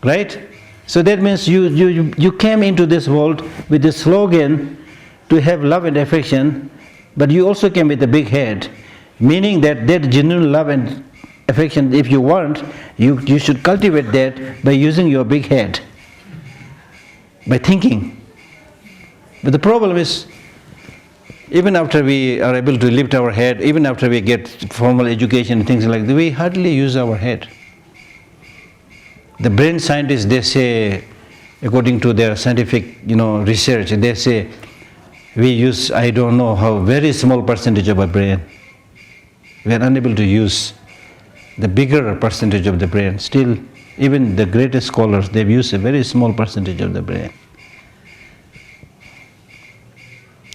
Right? So that means you came into this world with the slogan to have love and affection, but you also came with a big head, meaning that genuine love and affection, if you want, you should cultivate that by using your big head, by thinking. But the problem is, even after we are able to lift our head, even after we get formal education and things like that, we hardly use our head. The brain scientists, they say, according to their scientific research, they say we use, I don't know how, very small percentage of our brain. We are unable to use the bigger percentage of the brain. Still, even the greatest scholars, they've used a very small percentage of the brain.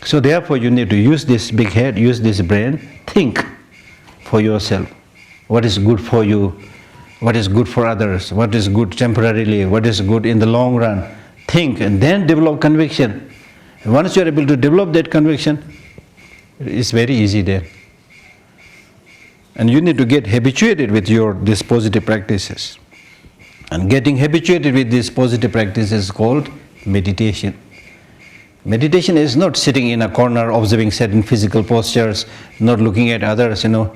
So therefore you need to use this big head, use this brain, think for yourself. What is good for you? What is good for others? What is good temporarily? What is good in the long run? Think and then develop conviction. And once you are able to develop that conviction, it's very easy then. And you need to get habituated with these positive practices. And getting habituated with these positive practices is called meditation. Meditation is not sitting in a corner observing certain physical postures, not looking at others, I mean,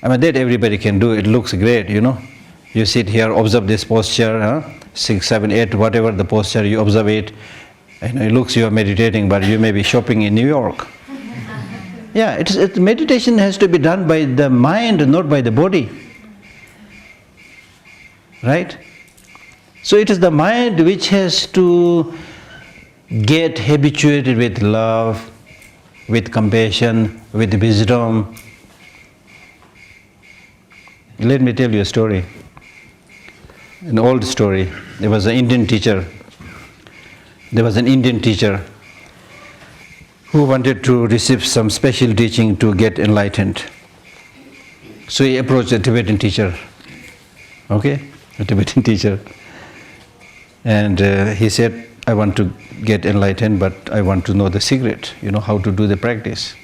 that everybody can do. It looks great, You sit here, observe this posture, 6, 7, 8, whatever the posture, you observe it. It looks you are meditating, but you may be shopping in New York. Yeah, meditation has to be done by the mind, not by the body. Right? So it is the mind which has to get habituated with love, with compassion, with wisdom. Let me tell you a story. An old story. There was an Indian teacher who wanted to receive some special teaching to get enlightened. So he approached a Tibetan teacher. Okay? A Tibetan teacher. And he said, I want to get enlightened, but I want to know the secret, how to do the practice.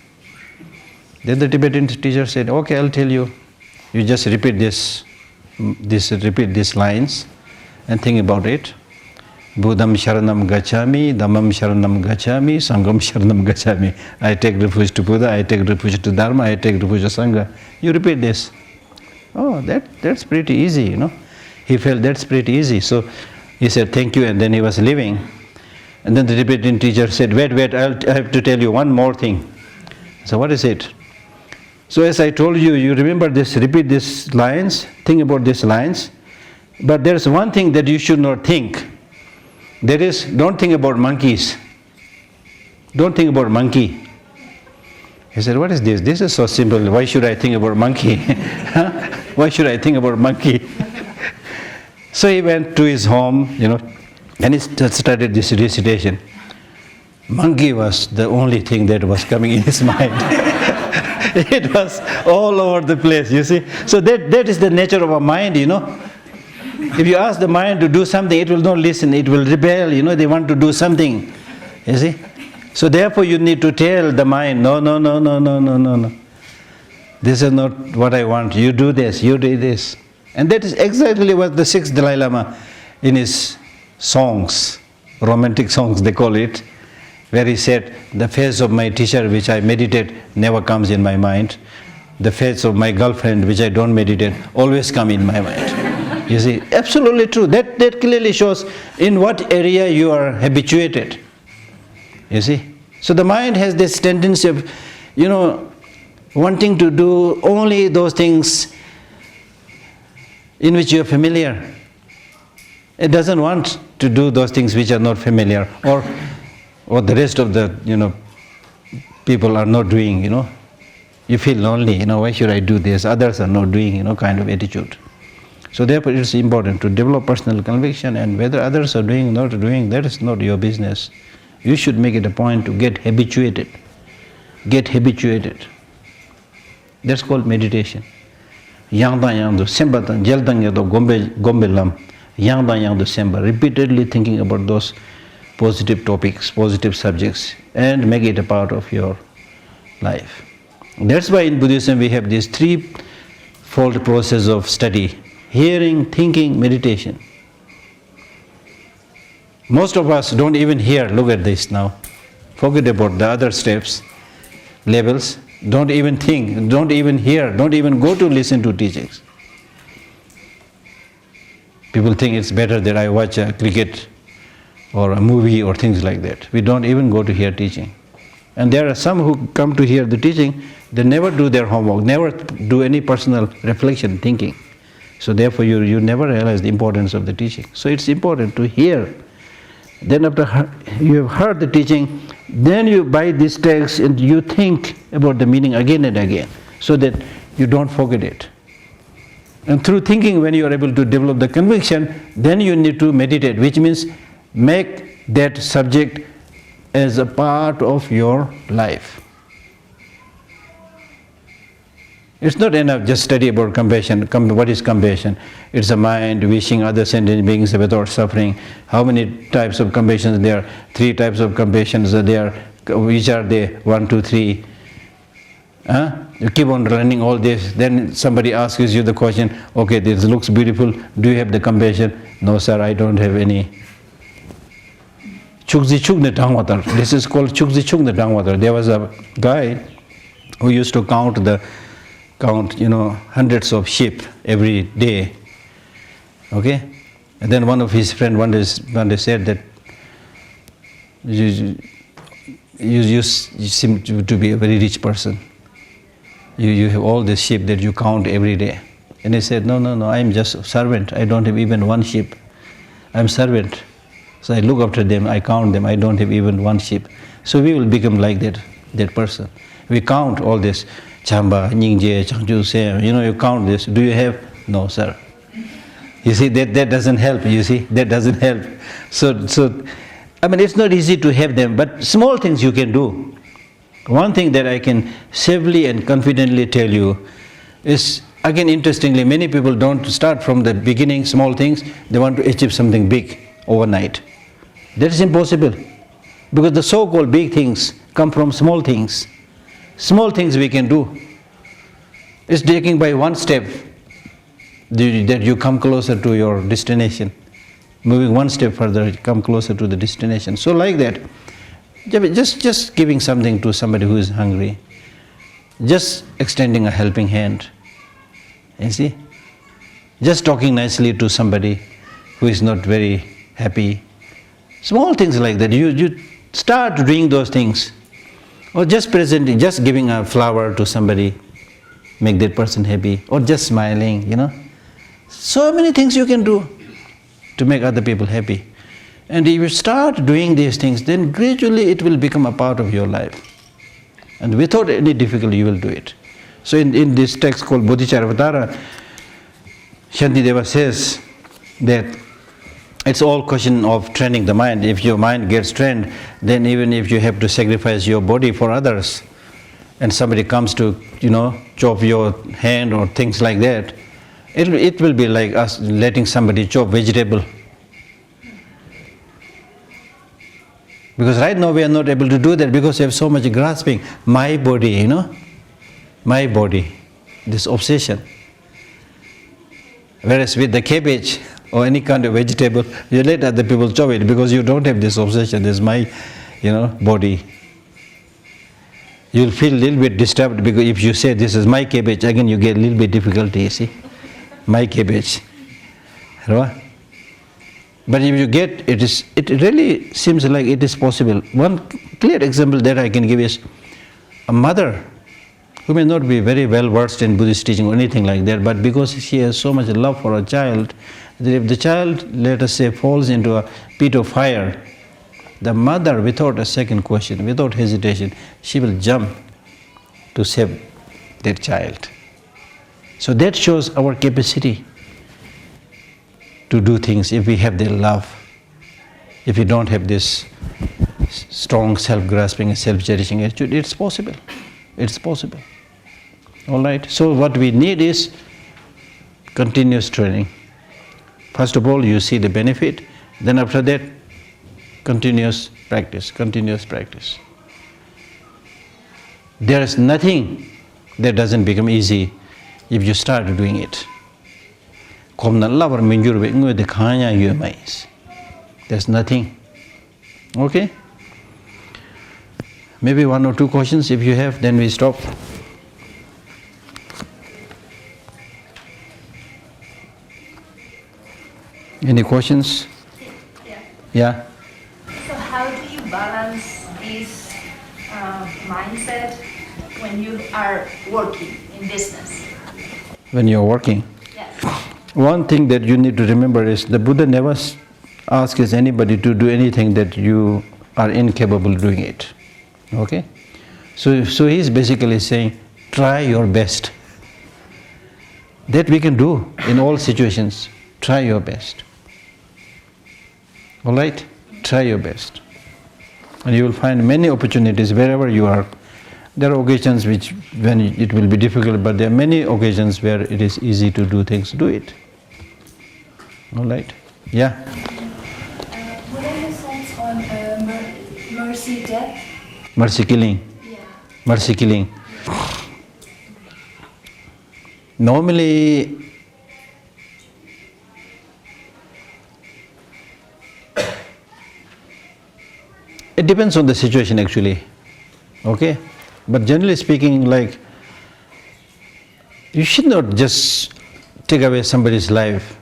Then the Tibetan teacher said, okay, I'll tell you. You just repeat these lines and think about it. Buddham sharanam gacchami, dhammam sharanam gacchami, sangham sharanam gacchami. I take refuge to Buddha, I take refuge to Dharma, I take refuge to Sangha. You repeat this. Oh, that's pretty easy, He felt that's pretty easy. So he said, thank you, and then he was leaving. And then the Tibetan teacher said, wait, I have to tell you one more thing. So what is it? So as I told you, you remember this, repeat these lines, think about these lines. But there's one thing that you should not think. That is, don't think about monkeys. Don't think about monkey. He said, what is this? This is so simple. Why should I think about monkey? Why should I think about monkey? So he went to his home, and he started this recitation. Monkey was the only thing that was coming in his mind. It was all over the place, you see. So that is the nature of a mind, If you ask the mind to do something, it will not listen, it will rebel, they want to do something, you see. So therefore you need to tell the mind, no. This is not what I want, you do this, you do this. And that is exactly what the sixth Dalai Lama in his songs, romantic songs they call it, where he said, the face of my teacher which I meditate never comes in my mind. The face of my girlfriend which I don't meditate always come in my mind. You see, absolutely true. That clearly shows in what area you are habituated. You see. So the mind has this tendency of, wanting to do only those things in which you are familiar. It doesn't want to do those things which are not familiar, or the rest of the people are not doing. You feel lonely. Why should I do this? Others are not doing. Kind of attitude. So therefore, it is important to develop personal conviction, and whether others are doing or not doing, that is not your business. You should make it a point to get habituated. Get habituated. That's called meditation. Yangdan Yangdo Sembatan, Jeldang Yado Gombe Lam, Yangdan Yangdo Semba, repeatedly thinking about those positive topics, positive subjects, and make it a part of your life. That's why in Buddhism we have this threefold process of study: hearing, thinking, meditation. Most of us don't even hear. Look at this now. Forget about the other steps, levels. Don't even think, don't even hear, don't even go to listen to teachings. People think it's better that I watch a cricket or a movie or things like that. We don't even go to hear teaching. And there are some who come to hear the teaching, they never do their homework, never do any personal reflection, thinking. So therefore you never realize the importance of the teaching. So it's important to hear. Then after you have heard the teaching, then you buy this text and you think about the meaning again and again, so that you don't forget it. And through thinking, when you are able to develop the conviction, then you need to meditate, which means make that subject as a part of your life. It's not enough just study about compassion. What is compassion? It's a mind wishing other sentient beings without suffering. How many types of compassion there are? 3 types of compassions are there. Which are they? 1, 2, 3. You keep on learning all this. Then somebody asks you the question, okay, this looks beautiful. Do you have the compassion? No, sir, I don't have any. Chukzi Chukne Dangwatar. This is called Chukzi Chukne Dangwatar. There was a guy who used to count hundreds of sheep every day. Okay? And then one of his friends one day said that you seem to be a very rich person. You have all these sheep that you count every day. And he said, no, I'm just a servant. I don't have even one sheep. I'm servant. So I look after them, I count them, I don't have even one sheep. So we will become like that person. We count all this. Chamba, Ningje, Changju, Se, you count this. Do you have? No, sir. You see, that doesn't help, that doesn't help. So, I mean, it's not easy to have them, but small things you can do. One thing that I can safely and confidently tell you is, again, interestingly, many people don't start from the beginning, small things, they want to achieve something big overnight. That is impossible, because the so-called big things come from small things. Small things we can do. It's taking by one step that you come closer to your destination. Moving one step further, you come closer to the destination. So like that, just giving something to somebody who is hungry, just extending a helping hand, you see, just talking nicely to somebody who is not very happy. Small things like that. You start doing those things. Or just presenting, just giving a flower to somebody, make that person happy, or just smiling, So many things you can do to make other people happy. And if you start doing these things, then gradually it will become a part of your life. And without any difficulty, you will do it. So in this text called Bodhicharyavatara, Shantideva says that it's all question of training the mind. If your mind gets trained, then even if you have to sacrifice your body for others, and somebody comes to, chop your hand or things like that, it will be like us letting somebody chop vegetable. Because right now we are not able to do that because we have so much grasping. My body, my body, this obsession. Whereas with the cabbage, or any kind of vegetable, you let other people chop it because you don't have this obsession. This is my, body. You'll feel a little bit disturbed because if you say this is my cabbage, again you get a little bit difficulty, you see. My cabbage. Right? But if you get, it really seems like it is possible. One clear example that I can give is a mother who may not be very well versed in Buddhist teaching or anything like that, but because she has so much love for her child, that if the child, let us say, falls into a pit of fire, the mother, without a second question, without hesitation, she will jump to save that child. So that shows our capacity to do things if we have their love. If we don't have this strong self-grasping and self-cherishing attitude, it's possible. It's possible. All right? So what we need is continuous training. First of all, you see the benefit, then after that, continuous practice, continuous practice. There is nothing that doesn't become easy if you start doing it. There's nothing. Okay? Maybe one or two questions if you have, then we stop. Any questions? Yeah. Yeah? So how do you balance this mindset when you are working in business? When you're working? Yes. One thing that you need to remember is the Buddha never asks anybody to do anything that you are incapable of doing it. Okay? So he's basically saying, try your best. That we can do in all situations. Try your best. All right? Try your best. And you will find many opportunities wherever you are. There are occasions when it will be difficult, but there are many occasions where it is easy to do things. Do it. All right? Yeah? What are your thoughts on mercy death? Mercy killing. Yeah. Mercy killing. Normally, it depends on the situation actually. Okay? But generally speaking, like, you should not just take away somebody's life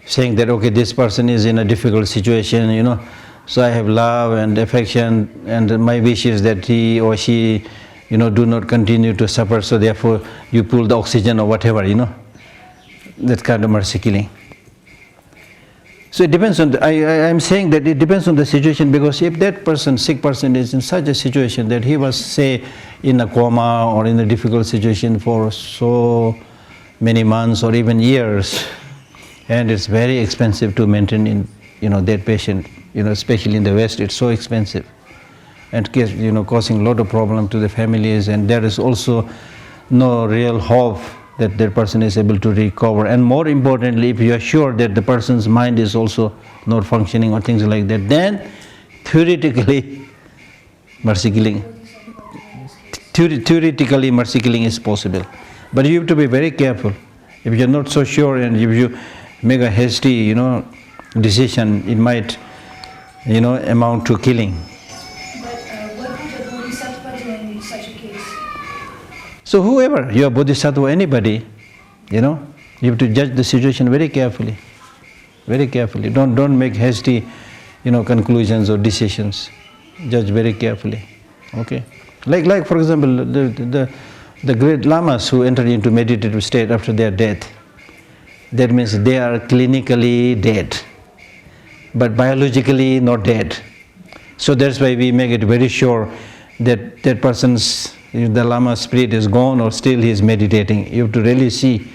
saying that, okay, this person is in a difficult situation, so I have love and affection and my wish is that he or she, do not continue to suffer, so therefore you pull the oxygen or whatever, that kind of mercy killing. So it depends on, I'm saying that it depends on the situation, because if that person, sick person, is in such a situation that he was, say, in a coma or in a difficult situation for so many months or even years, and it's very expensive to maintain that patient, especially in the West, it's so expensive, and causing a lot of problem to the families, and there is also no real hope that that person is able to recover. And more importantly, if you are sure that the person's mind is also not functioning or things like that, then theoretically mercy killing is possible. But you have to be very careful. If you are not so sure and if you make a hasty, decision, it might, amount to killing. But what would a bodhisattva do in such a case? So whoever, you are bodhisattva, anybody, you have to judge the situation very carefully. Very carefully. Don't make hasty, conclusions or decisions. Judge very carefully. Okay? Like for example, the great lamas who enter into meditative state after their death, that means they are clinically dead, but biologically not dead. So that's why we make it very sure that that person's, the lama's spirit is gone or still he is meditating. You have to really see,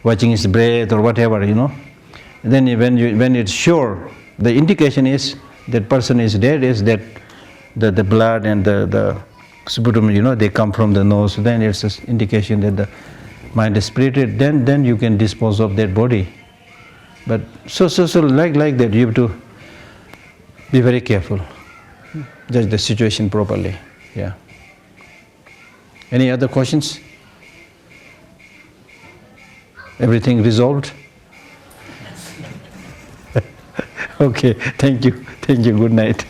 watching his breath or whatever, Then when it's sure, the indication is that person is dead, is that the blood and the sputum, they come from the nose. Then it's an indication that the mind is spirited. Then you can dispose of that body. But so like that, you have to be very careful, judge the situation properly. Yeah. Any other questions? Everything resolved? Okay, thank you. Good night.